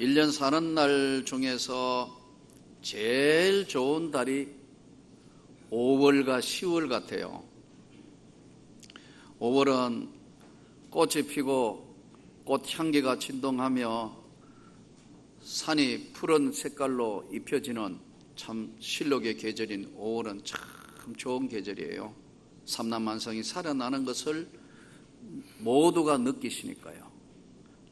1년 사는 날 중에서 제일 좋은 달이 5월과 10월 같아요. 5월은 꽃이 피고 꽃향기가 진동하며 산이 푸른 색깔로 입혀지는 참 실록의 계절인 5월은 참 좋은 계절이에요. 삼남만성이 살아나는 것을 모두가 느끼시니까요.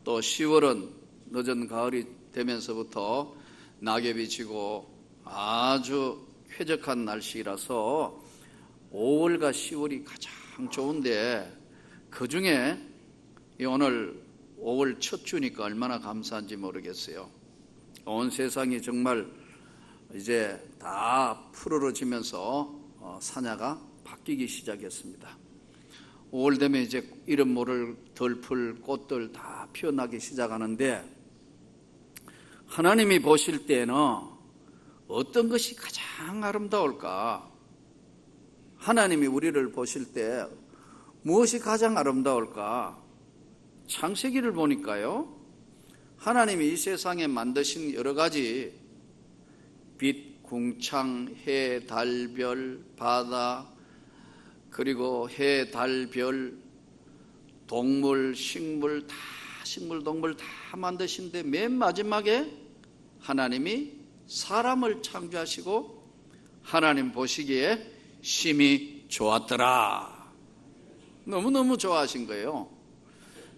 또 10월은 늦은 가을이 되면서부터 낙엽이 지고 아주 쾌적한 날씨라서 5월과 10월이 가장 좋은데, 그 중에 오늘 5월 첫 주니까 얼마나 감사한지 모르겠어요. 온 세상이 정말 이제 다 푸르러지면서 사냐가 바뀌기 시작했습니다. 5월 되면 이제 이름 모를 덜풀 꽃들 다 피어나기 시작하는데, 하나님이 보실 때는 어떤 것이 가장 아름다울까? 하나님이 우리를 보실 때 무엇이 가장 아름다울까? 창세기를 보니까요, 하나님이 이 세상에 만드신 여러 가지 빛, 궁창, 해, 달, 별, 바다, 그리고 해, 달, 별, 동물, 식물, 동물 다 만드신데 맨 마지막에 하나님이 사람을 창조하시고 하나님 보시기에 심히 좋았더라. 너무너무 좋아하신 거예요.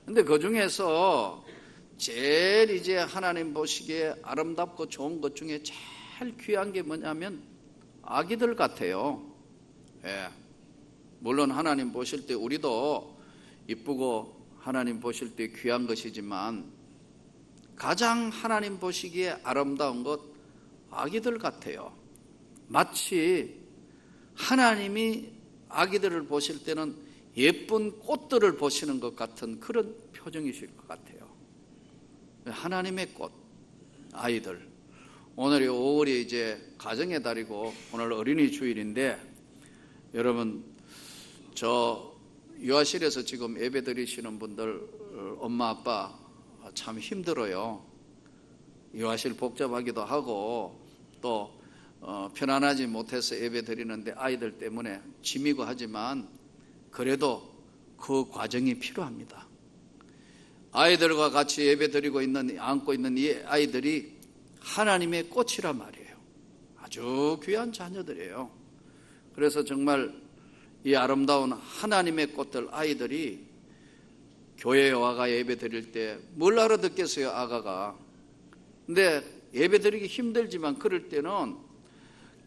근데 그 중에서 제일 이제 하나님 보시기에 아름답고 좋은 것 중에 제일 귀한 게 뭐냐면 아기들 같아요. 예. 물론 하나님 보실 때 우리도 이쁘고 하나님 보실 때 귀한 것이지만 가장 하나님 보시기에 아름다운 것 아기들 같아요. 마치 하나님이 아기들을 보실 때는 예쁜 꽃들을 보시는 것 같은 그런 표정이실 것 같아요. 하나님의 꽃, 아이들. 오늘이 5월이 이제 가정의 달이고 오늘 어린이 주일인데, 여러분 저 유아실에서 지금 예배 드리시는 분들 엄마 아빠 참 힘들어요. 유아실 복잡하기도 하고 또 편안하지 못해서 예배 드리는데 아이들 때문에 짐이고 하지만 그래도 그 과정이 필요합니다. 아이들과 같이 예배 드리고 있는, 안고 있는 이 아이들이 하나님의 꽃이란 말이에요. 아주 귀한 자녀들이에요. 그래서 정말 이 아름다운 하나님의 꽃들 아이들이 교회에 와가 예배 드릴 때 뭘 알아듣겠어요, 아가가. 근데 예배 드리기 힘들지만 그럴 때는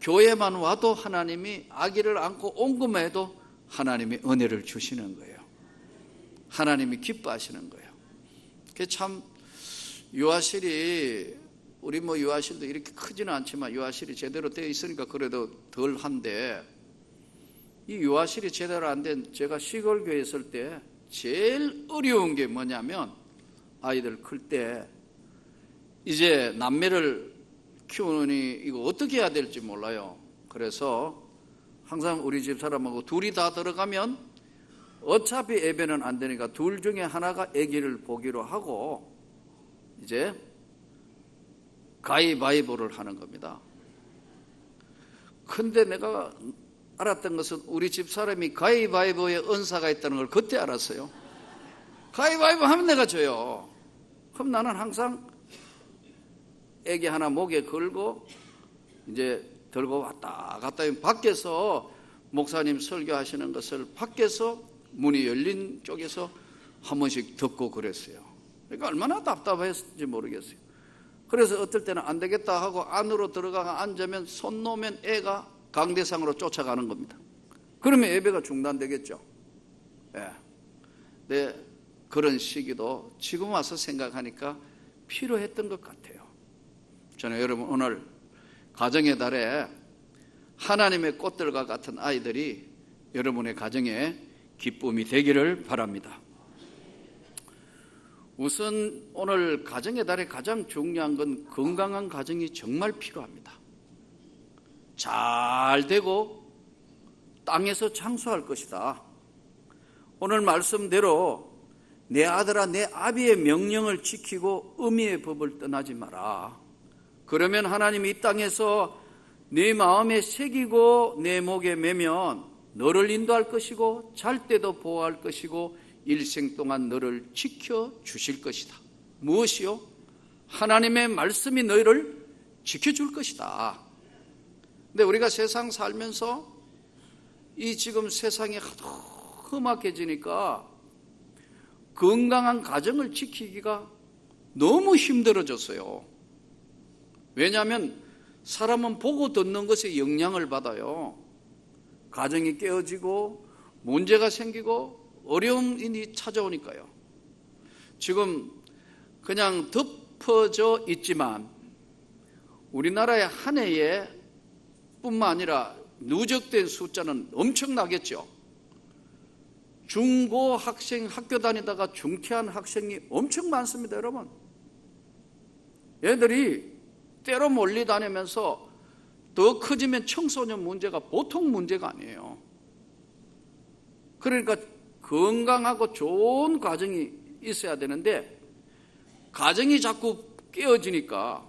교회만 와도 하나님이 아기를 안고 옹금해도 하나님이 은혜를 주시는 거예요. 하나님이 기뻐하시는 거예요. 그게 참 유아실이, 우리 뭐 유아실도 이렇게 크지는 않지만 유아실이 제대로 되어 있으니까 그래도 덜 한데, 이 유아실이 제대로 안 된 제가 시골 교회에 있을 때 제일 어려운 게 뭐냐면 아이들 클 때 이제 남매를 키우느니 이거 어떻게 해야 될지 몰라요. 그래서 항상 우리 집 사람하고 둘이 다 들어가면 어차피 예배는 안 되니까 둘 중에 하나가 아기를 보기로 하고 이제 가위바위보를 하는 겁니다. 근데 내가 알았던 것은 우리 집 사람이 가위바위보에 은사가 있다는 걸 그때 알았어요. 가위바위보 하면 내가 져요. 그럼 나는 항상 애기 하나 목에 걸고 이제 들고 왔다 갔다 하면 밖에서 목사님 설교하시는 것을 밖에서 문이 열린 쪽에서 한 번씩 듣고 그랬어요. 그러니까 얼마나 답답했는지 모르겠어요. 그래서 어떨 때는 안 되겠다 하고 안으로 들어가 앉으면 손 놓으면 애가 강대상으로 쫓아가는 겁니다. 그러면 예배가 중단되겠죠. 예. 네, 그런 시기도 지금 와서 생각하니까 필요했던 것 같아요. 저는 여러분 오늘 가정의 달에 하나님의 꽃들과 같은 아이들이 여러분의 가정에 기쁨이 되기를 바랍니다. 우선 오늘 가정의 달에 가장 중요한 건 건강한 가정이 정말 필요합니다. 잘 되고 땅에서 장수할 것이다. 오늘 말씀대로 내 아들아 내 아비의 명령을 지키고 의미의 법을 떠나지 마라. 그러면 하나님이 이 땅에서 네 마음에 새기고 내 목에 매면 너를 인도할 것이고 잘 때도 보호할 것이고 일생 동안 너를 지켜주실 것이다. 무엇이요? 하나님의 말씀이 너희를 지켜줄 것이다. 근데 우리가 세상 살면서 이 지금 세상이 하도 험악해지니까 건강한 가정을 지키기가 너무 힘들어졌어요. 왜냐하면 사람은 보고 듣는 것에 영향을 받아요. 가정이 깨어지고 문제가 생기고 어려움이 찾아오니까요. 지금 그냥 덮어져 있지만 우리나라의 한 해에 뿐만 아니라 누적된 숫자는 엄청나겠죠. 중고 학생 학교 다니다가 중퇴한 학생이 엄청 많습니다, 여러분. 얘들이 때로 몰려다니면서 더 커지면 청소년 문제가 보통 문제가 아니에요. 그러니까 건강하고 좋은 가정이 있어야 되는데 가정이 자꾸 깨어지니까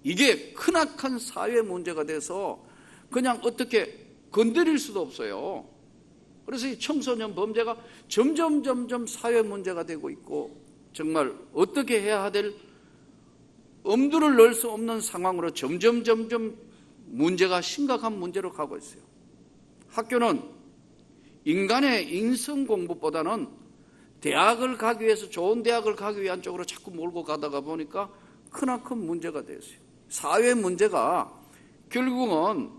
이게 크나큰 사회 문제가 돼서 그냥 어떻게 건드릴 수도 없어요. 그래서 이 청소년 범죄가 점점 사회 문제가 되고 있고 정말 어떻게 해야 될 엄두를 넣을 수 없는 상황으로 점점 문제가 심각한 문제로 가고 있어요. 학교는 인간의 인성 공부보다는 대학을 가기 위해서 좋은 대학을 가기 위한 쪽으로 자꾸 몰고 가다가 보니까 크나큰 문제가 됐어요. 사회 문제가 결국은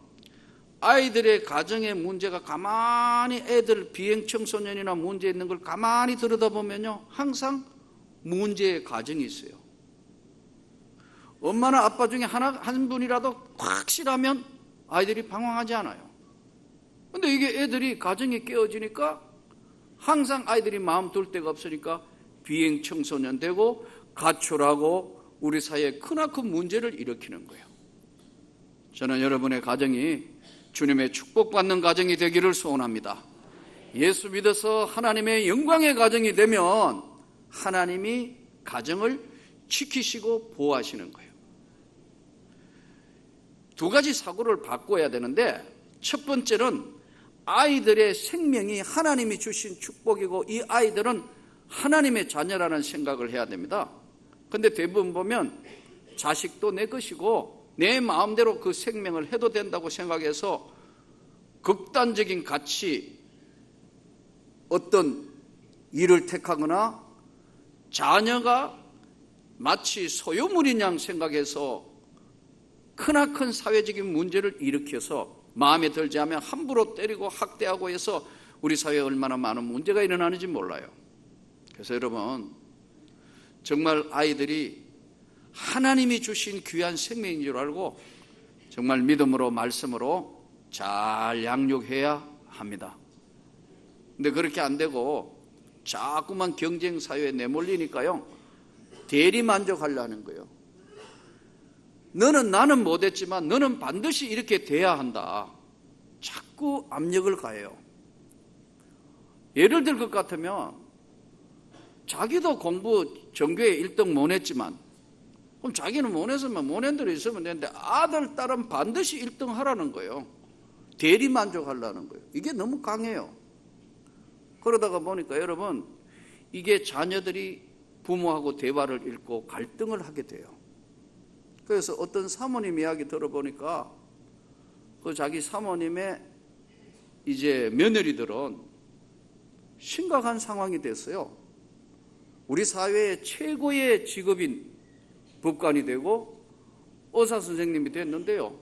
아이들의 가정의 문제가 가만히 애들 비행 청소년이나 문제 있는 걸 가만히 들여다보면요 항상 문제의 가정이 있어요. 엄마나 아빠 중에 한 분이라도 확실하면 아이들이 방황하지 않아요. 근데 이게 애들이 가정이 깨어지니까 항상 아이들이 마음 둘 데가 없으니까 비행 청소년 되고 가출하고 우리 사회에 크나큰 문제를 일으키는 거예요. 저는 여러분의 가정이 주님의 축복받는 가정이 되기를 소원합니다. 예수 믿어서 하나님의 영광의 가정이 되면 하나님이 가정을 지키시고 보호하시는 거예요. 두 가지 사고를 바꿔야 되는데 첫 번째는 아이들의 생명이 하나님이 주신 축복이고 이 아이들은 하나님의 자녀라는 생각을 해야 됩니다. 그런데 대부분 보면 자식도 내 것이고 내 마음대로 그 생명을 해도 된다고 생각해서 극단적인 가치 어떤 일을 택하거나 자녀가 마치 소유물인 양 생각해서 크나큰 사회적인 문제를 일으켜서 마음에 들지 않으면 함부로 때리고 학대하고 해서 우리 사회에 얼마나 많은 문제가 일어나는지 몰라요. 그래서 여러분 정말 아이들이 하나님이 주신 귀한 생명인 줄 알고 정말 믿음으로 말씀으로 잘 양육해야 합니다. 근데 그렇게 안 되고 자꾸만 경쟁 사회에 내몰리니까요 대리만족하려 하는 거예요. 나는 못했지만 너는 반드시 이렇게 돼야 한다. 자꾸 압력을 가해요. 예를 들 것 같으면 자기도 공부 전교에 1등 못했지만 그럼 자기는 못했으면 못한 대로 있으면 되는데 아들, 딸은 반드시 1등 하라는 거예요. 대리만족하려는 거예요. 이게 너무 강해요. 그러다가 보니까 여러분 이게 자녀들이 부모하고 대화를 잃고 갈등을 하게 돼요. 그래서 어떤 사모님 이야기 들어보니까 그 자기 사모님의 이제 며느리들은 심각한 상황이 됐어요. 우리 사회의 최고의 직업인 법관이 되고 의사 선생님이 됐는데요.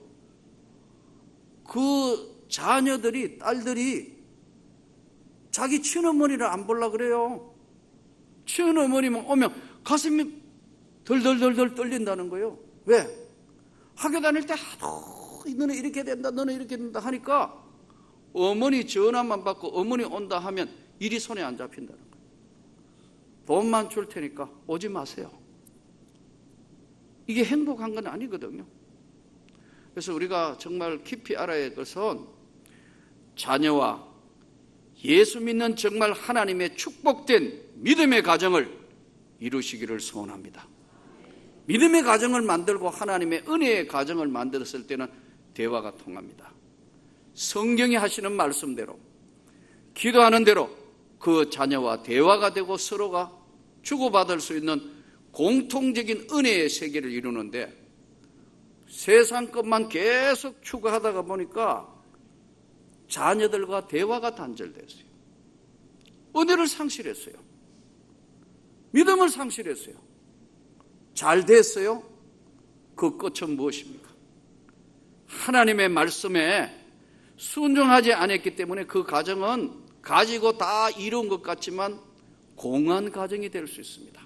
그 자녀들이 딸들이 자기 친어머니를 안 보려고 그래요. 친어머니만 오면 가슴이 덜덜덜 떨린다는 거예요. 왜? 학교 다닐 때 하도 너는 이렇게 된다 너는 이렇게 된다 하니까 어머니 전화만 받고 어머니 온다 하면 일이 손에 안 잡힌다는 거예요. 돈만 줄 테니까 오지 마세요. 이게 행복한 건 아니거든요. 그래서 우리가 정말 깊이 알아야 할 것은 자녀와 예수 믿는 정말 하나님의 축복된 믿음의 가정을 이루시기를 소원합니다. 믿음의 가정을 만들고 하나님의 은혜의 가정을 만들었을 때는 대화가 통합니다. 성경이 하시는 말씀대로, 기도하는 대로 그 자녀와 대화가 되고 서로가 주고받을 수 있는 공통적인 은혜의 세계를 이루는데, 세상 것만 계속 추구하다가 보니까 자녀들과 대화가 단절됐어요. 은혜를 상실했어요. 믿음을 상실했어요. 잘 됐어요? 그 끝은 무엇입니까? 하나님의 말씀에 순종하지 않았기 때문에 그 가정은 가지고 다 이룬 것 같지만 공한 가정이 될 수 있습니다.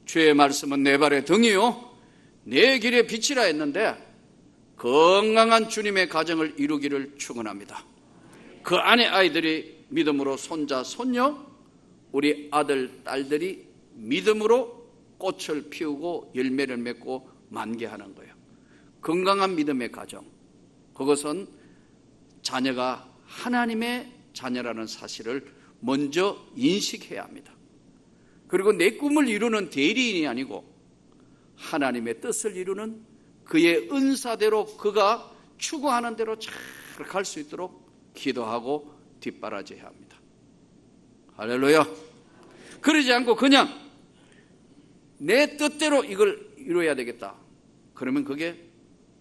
주의 말씀은 내 발의 등이요 내 길의 빛이라 했는데, 건강한 주님의 가정을 이루기를 축원합니다. 그 안에 아이들이 믿음으로 손자, 손녀, 우리 아들, 딸들이 믿음으로 꽃을 피우고 열매를 맺고 만개하는 거예요. 건강한 믿음의 가정, 그것은 자녀가 하나님의 자녀라는 사실을 먼저 인식해야 합니다. 그리고 내 꿈을 이루는 대리인이 아니고 하나님의 뜻을 이루는 그의 은사대로 그가 추구하는 대로 잘 갈 수 있도록 기도하고 뒷바라지해야 합니다. 할렐루야. 그러지 않고 그냥 내 뜻대로 이걸 이루어야 되겠다, 그러면 그게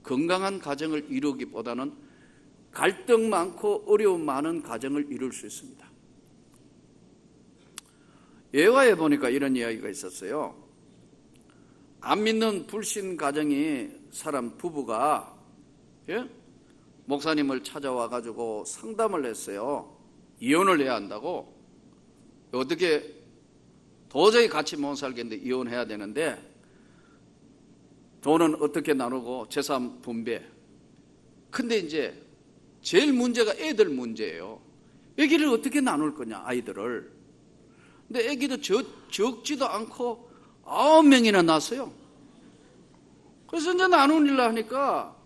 건강한 가정을 이루기보다는 갈등 많고 어려움 많은 가정을 이룰 수 있습니다. 예화에 보니까 이런 이야기가 있었어요. 안 믿는 불신 가정이 사람 부부가 목사님을 찾아와 가지고 상담을 했어요. 이혼을 해야 한다고. 어떻게 도저히 같이 못 살겠는데 이혼해야 되는데 돈은 어떻게 나누고 재산 분배. 근데 이제 제일 문제가 애들 문제예요. 애기를 어떻게 나눌 거냐, 아이들을. 근데 애기도 적지도 않고 9명이나 낳았어요. 그래서 이제 나누려고 하니까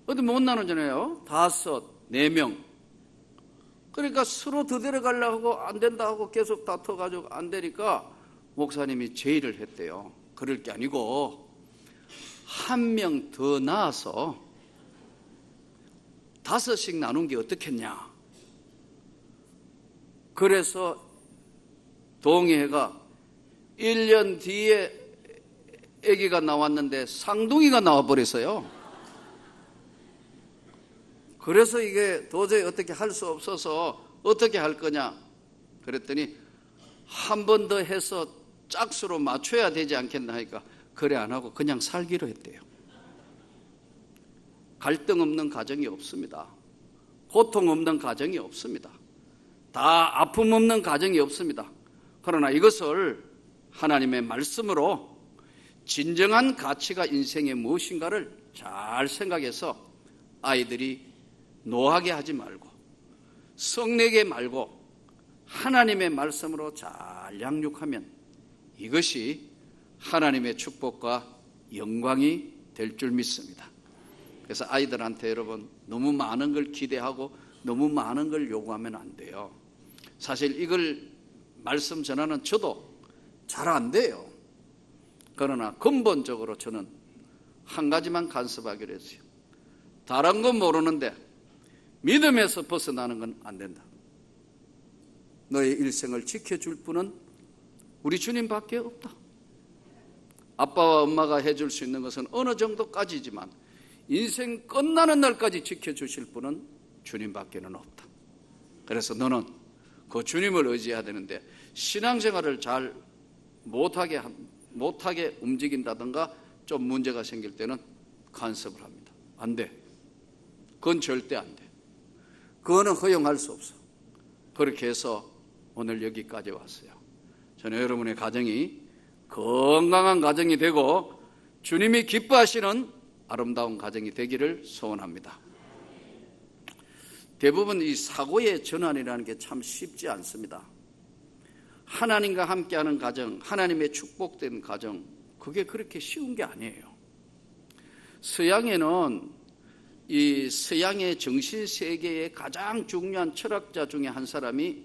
어디 못 나누잖아요. 5, 4명. 그러니까 서로 더 데려가려고 하고 안 된다 하고 계속 다퉈가지고 안 되니까 목사님이 제의를 했대요. 그럴 게 아니고 1명 더 낳아서 5씩 나눈 게 어떻겠냐. 그래서 동해가 1년 뒤에 아기가 나왔는데 쌍둥이가 나와버렸어요. 그래서 이게 도저히 어떻게 할 수 없어서 어떻게 할 거냐 그랬더니 한 번 더 해서 짝수로 맞춰야 되지 않겠나 하니까 그래 안 하고 그냥 살기로 했대요. 갈등 없는 가정이 없습니다. 고통 없는 가정이 없습니다. 다 아픔 없는 가정이 없습니다. 그러나 이것을 하나님의 말씀으로 진정한 가치가 인생에 무엇인가를 잘 생각해서 아이들이 노하게 하지 말고 성내게 말고 하나님의 말씀으로 잘 양육하면 이것이 하나님의 축복과 영광이 될 줄 믿습니다. 그래서 아이들한테 여러분 너무 많은 걸 기대하고 너무 많은 걸 요구하면 안 돼요. 사실 이걸 말씀 전하는 저도 잘 안 돼요. 그러나 근본적으로 저는 한 가지만 간섭하기로 했어요. 다른 건 모르는데 믿음에서 벗어나는 건 안 된다. 너의 일생을 지켜줄 분은 우리 주님밖에 없다. 아빠와 엄마가 해줄 수 있는 것은 어느 정도까지지만 인생 끝나는 날까지 지켜주실 분은 주님밖에는 없다. 그래서 너는 그 주님을 의지해야 되는데 신앙생활을 잘 못하게 움직인다든가 좀 문제가 생길 때는 간섭을 합니다. 안 돼. 그건 절대 안 돼. 그거는 허용할 수 없어. 그렇게 해서 오늘 여기까지 왔어요. 저는 여러분의 가정이 건강한 가정이 되고 주님이 기뻐하시는 아름다운 가정이 되기를 소원합니다. 대부분 이 사고의 전환이라는 게 참 쉽지 않습니다. 하나님과 함께하는 가정, 하나님의 축복된 가정, 그게 그렇게 쉬운 게 아니에요. 서양에는 이 서양의 정신세계의 가장 중요한 철학자 중에 한 사람이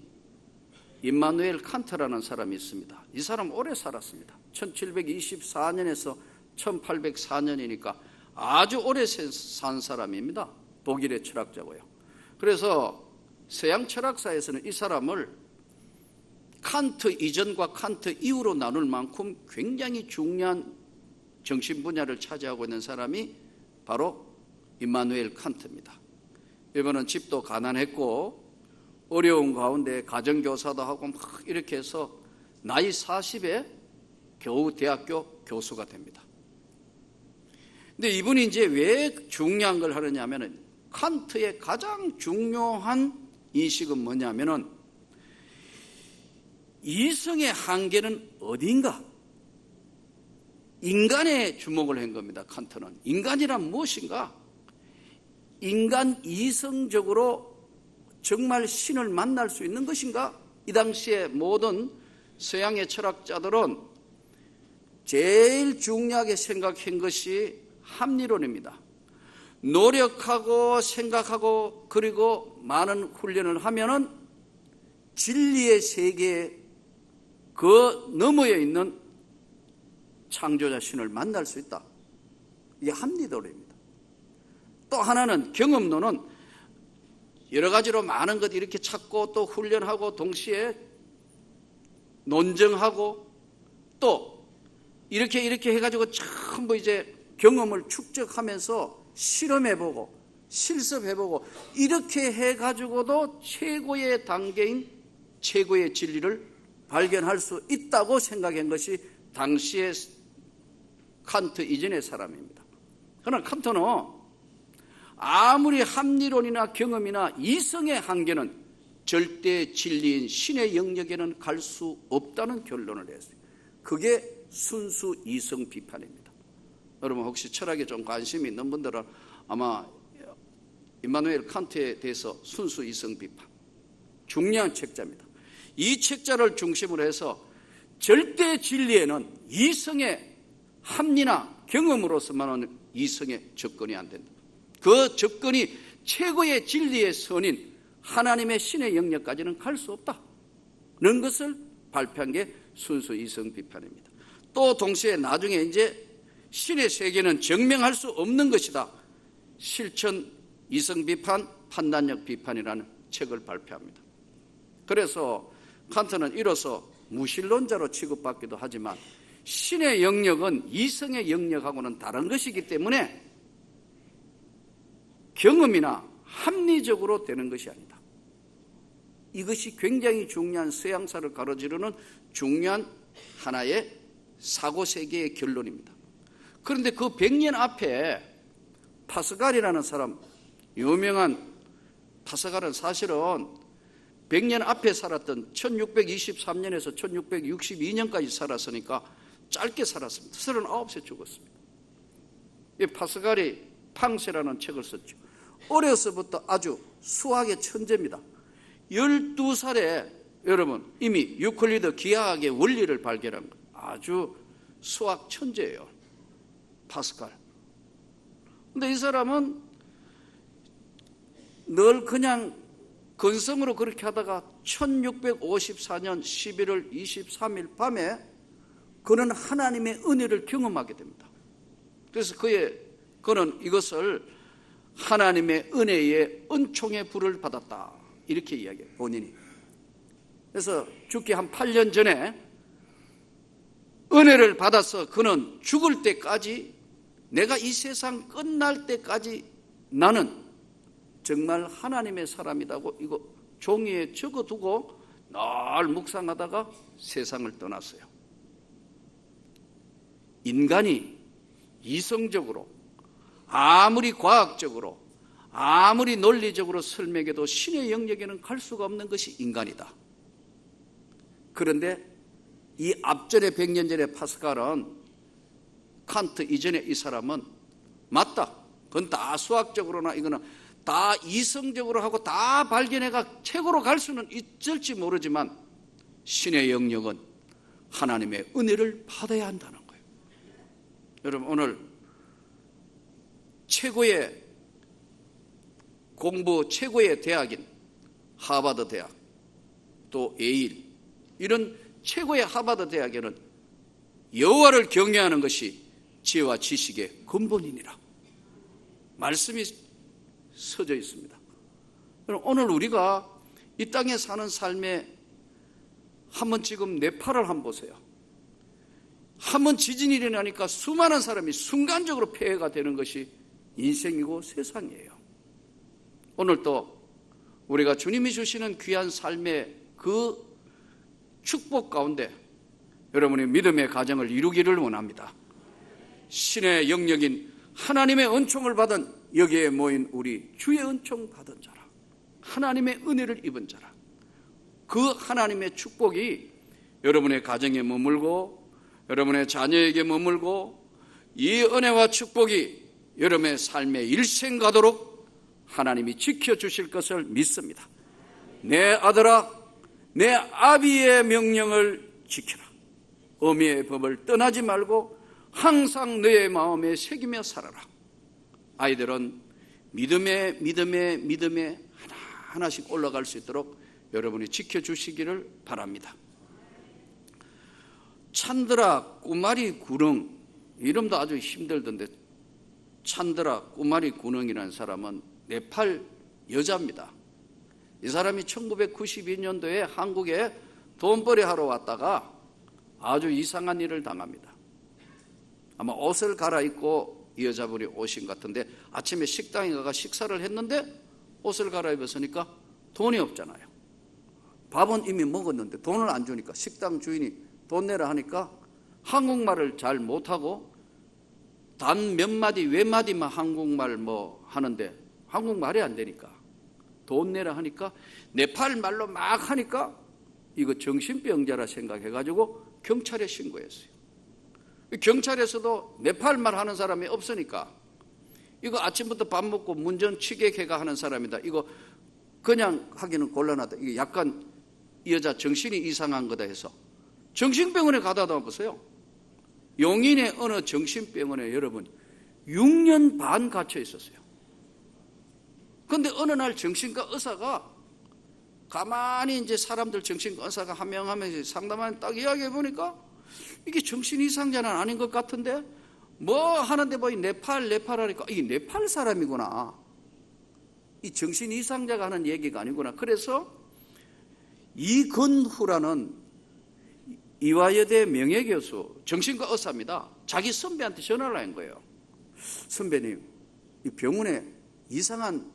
임마누엘 칸트라는 사람이 있습니다. 이 사람 오래 살았습니다. 1724년에서 1804년이니까 아주 오래 산 사람입니다. 독일의 철학자고요. 그래서 서양 철학사에서는 이 사람을 칸트 이전과 칸트 이후로 나눌 만큼 굉장히 중요한 정신 분야를 차지하고 있는 사람이 바로 임마누엘 칸트입니다. 이번은 집도 가난했고 어려운 가운데 가정교사도 하고 막 이렇게 해서 나이 40에 겨우 대학교 교수가 됩니다. 근데 이분이 이제 왜 중요한 걸 하느냐 하면은 칸트의 가장 중요한 인식은 뭐냐면은 이성의 한계는 어딘가? 인간에 주목을 한 겁니다. 칸트는 인간이란 무엇인가? 인간 이성적으로 정말 신을 만날 수 있는 것인가? 이 당시에 모든 서양의 철학자들은 제일 중요하게 생각한 것이 합리론입니다. 노력하고 생각하고 그리고 많은 훈련을 하면은 진리의 세계에 그 너머에 있는 창조자 신을 만날 수 있다. 이게 합리론입니다. 또 하나는 경험론은 여러 가지로 많은 것 이렇게 찾고 또 훈련하고 동시에 논증하고 또 이렇게 해가지고 전부 이제 경험을 축적하면서 실험해보고 실습해보고 이렇게 해가지고도 최고의 단계인 최고의 진리를 발견할 수 있다고 생각한 것이 당시의 칸트 이전의 사람입니다. 그러나 칸트는 아무리 합리론이나 경험이나 이성의 한계는 절대 진리인 신의 영역에는 갈 수 없다는 결론을 했어요. 그게 순수 이성 비판입니다. 여러분 혹시 철학에 좀 관심이 있는 분들은 아마 임마누엘 칸트에 대해서 순수 이성 비판 중요한 책자입니다. 이 책자를 중심으로 해서 절대 진리에는 이성의 합리나 경험으로서만은 이성의 접근이 안 된다. 그 접근이 최고의 진리의 선인 하나님의 신의 영역까지는 갈 수 없다는 것을 발표한 게 순수 이성 비판입니다. 또 동시에 나중에 이제 신의 세계는 증명할 수 없는 것이다. 실천 이성 비판, 판단력 비판이라는 책을 발표합니다. 그래서 칸트는 이로써 무신론자로 취급받기도 하지만 신의 영역은 이성의 영역하고는 다른 것이기 때문에 경험이나 합리적으로 되는 것이 아니다. 이것이 굉장히 중요한 서양사를 가로지르는 중요한 하나의 사고세계의 결론입니다. 그런데 그 100년 앞에 파스칼이라는 사람, 유명한 파스칼은 사실은 100년 앞에 살았던 1623년에서 1662년까지 살았으니까 짧게 살았습니다. 39세 죽었습니다. 이 파스칼이 팡세라는 책을 썼죠. 어려서부터 아주 수학의 천재입니다. 12살에 여러분 이미 유클리드 기하학의 원리를 발견한 아주 수학 천재예요. 파스칼. 근데 이 사람은 늘 그냥 근성으로 그렇게 하다가 1654년 11월 23일 밤에 그는 하나님의 은혜를 경험하게 됩니다. 그래서 그는 이것을 하나님의 은혜의 은총의 불을 받았다 이렇게 이야기해요. 본인이. 그래서 죽기 한 8년 전에 은혜를 받아서 그는 죽을 때까지 내가 이 세상 끝날 때까지 나는 정말 하나님의 사람이라고 이거 종이에 적어두고 늘 묵상하다가 세상을 떠났어요. 인간이 이성적으로 아무리 과학적으로 아무리 논리적으로 설명해도 신의 영역에는 갈 수가 없는 것이 인간이다. 그런데 이 앞전에 100년 전에 파스칼은 칸트 이전에 이 사람은 맞다. 그건 다 수학적으로나 이거는 다 이성적으로 하고 다 발견해가 최고로 갈 수는 있을지 모르지만 신의 영역은 하나님의 은혜를 받아야 한다는 거예요. 여러분 오늘 최고의 공부 최고의 대학인 하버드 대학, 또 예일, 이런 최고의 하버드 대학에는 여호와를 경외하는 것이 지혜와 지식의 근본이니라 말씀이 써져 있습니다. 오늘 우리가 이 땅에 사는 삶에 한번 지금 네팔을 한번 보세요. 한번 지진이 일어나니까 수많은 사람이 순간적으로 폐해가 되는 것이 인생이고 세상이에요. 오늘 또 우리가 주님이 주시는 귀한 삶의 그 축복 가운데 여러분의 믿음의 가정을 이루기를 원합니다. 신의 영역인 하나님의 은총을 받은 여기에 모인 우리 주의 은총 받은 자라, 하나님의 은혜를 입은 자라, 그 하나님의 축복이 여러분의 가정에 머물고 여러분의 자녀에게 머물고 이 은혜와 축복이 여러분의 삶에 일생가도록 하나님이 지켜주실 것을 믿습니다. 내 아들아, 내 아비의 명령을 지켜라. 어미의 법을 떠나지 말고 항상 너의 마음에 새기며 살아라. 아이들은 믿음에 하나씩 올라갈 수 있도록 여러분이 지켜주시기를 바랍니다. 찬드라 꾸마리 구릉, 이름도 아주 힘들던데, 찬드라 꾸마리 구릉이라는 사람은 네팔 여자입니다. 이 사람이 1992년도에 한국에 돈벌이 하러 왔다가 아주 이상한 일을 당합니다. 아마 옷을 갈아입고 이 여자분이 오신 것 같은데, 아침에 식당에 가서 식사를 했는데 옷을 갈아입었으니까 돈이 없잖아요. 밥은 이미 먹었는데 돈을 안 주니까 식당 주인이 돈 내라 하니까 한국말을 잘 못하고 단 몇 마디 외마디만 한국말 뭐 하는데 한국말이 안 되니까 돈 내라 하니까 네팔 말로 막 하니까 이거 정신병자라 생각해가지고 경찰에 신고했어요. 경찰에서도 네팔 말 하는 사람이 없으니까 이거 아침부터 밥 먹고 문전 취객해가 하는 사람이다, 이거 그냥 하기는 곤란하다, 이게 약간 이 여자 정신이 이상한 거다 해서 정신병원에 가다 보세요. 용인의 어느 정신병원에 여러분 6년 반 갇혀 있었어요. 그런데 어느 날 정신과 의사가 가만히 이제 사람들 정신과 의사가 한 명 하면서 상담하는 딱 이야기해 보니까 이게 정신 이상자는 아닌 것 같은데 뭐 하는데 뭐 네팔 하니까 이게 네팔 사람이구나, 이 정신 이상자가 하는 얘기가 아니구나. 그래서 이건후라는 이화여대 명예교수, 정신과 의사입니다. 자기 선배한테 전화를 한 거예요. 선배님, 이 병원에 이상한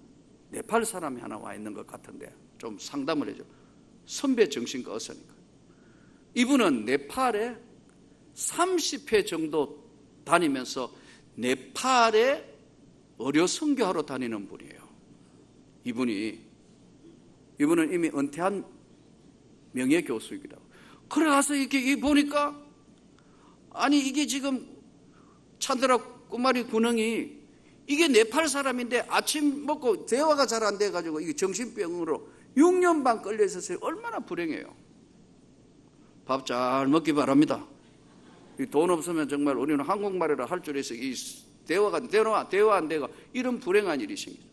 네팔 사람이 하나 와 있는 것 같은데 좀 상담을 해줘. 선배 정신과 의사니까. 이분은 네팔에 30회 정도 다니면서 네팔에 의료 선교하러 다니는 분이에요. 이분은 이미 은퇴한 명예교수이기도 하고. 그래 가서 이렇게 보니까 아니 이게 지금 찬드라 꾸마리 군흥이 이게 네팔 사람인데 아침 먹고 대화가 잘 안 돼가지고 이게 정신병으로 6년 반 끌려 있었어요. 얼마나 불행해요. 밥 잘 먹기 바랍니다. 돈 없으면 정말 우리는 한국말이라 할 줄 해서 이 대화 안 되고 이런 불행한 일이 생기죠.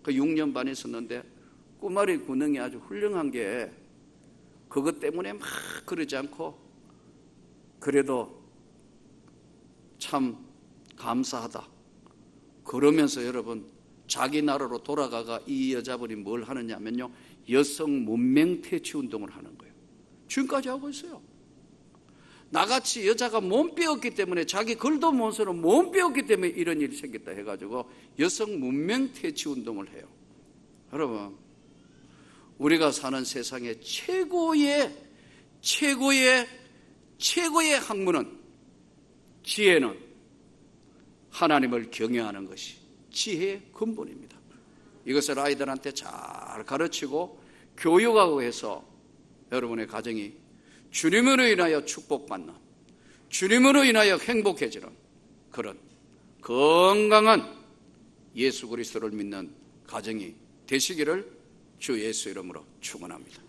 그 6년 반 있었는데 꾸마리 군흥이 아주 훌륭한 게 그것 때문에 막 그러지 않고 그래도 참 감사하다 그러면서 여러분 자기 나라로 돌아가가 이 여자분이 뭘 하느냐면요, 여성 문명 퇴치 운동을 하는 거예요. 지금까지 하고 있어요. 나같이 여자가 몸 빼었기 때문에 자기 글도 못 쓰는 몸 빼었기 때문에 이런 일이 생겼다 해가지고 여성 문명 퇴치 운동을 해요. 여러분, 우리가 사는 세상의 최고의 학문은, 지혜는 하나님을 경외하는 것이 지혜의 근본입니다. 이것을 아이들한테 잘 가르치고 교육하고 해서 여러분의 가정이 주님으로 인하여 축복받는, 주님으로 인하여 행복해지는 그런 건강한 예수 그리스도를 믿는 가정이 되시기를 주 예수 이름으로 축원합니다.